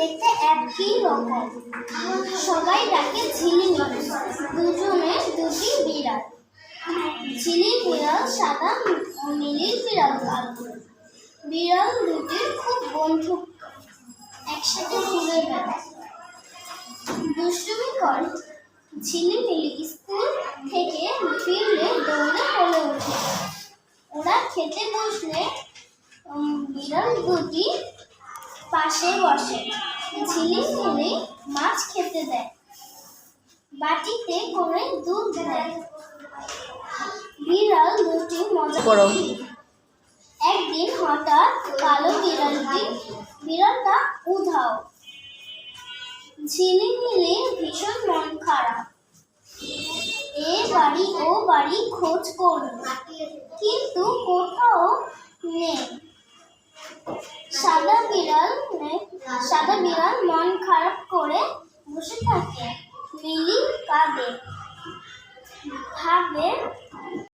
দেখতে একই রকম, সবাই ডাকে ঝিলিমিলি। দুজনে দুটি বিড়াল, ঝিলির বিড়াল সাদা, মিলির বিড়াল কালো। বিড়াল দুটির খুব বন্ধুত্ব, একসাথে ঘুরে বেড়ায়, দুষ্টুমি করে। ঝিলিমিলি স্কুল থেকে ফিরলে দৌড়ে কোলে উঠে। ওরা খেতে বসলে বিড়াল দুটি পাশে বসে। ঝিলিমিলি মাছ খেতে দেয়, বাটিতে করে দুধ দেয়। বিড়াল দুটি মজা করে। একদিন হঠাৎ কালো বিড়ালটা উধাও। ঝিলিমিলির ভীষণ মন খারাপ। এ বাড়ি ও বাড়ি খোঁজ করল, কিন্তু কোথাও নেই। সাদা বিড়াল মন খারাপ করে বসে থাকে। মিলি কাঁদে, ভাবে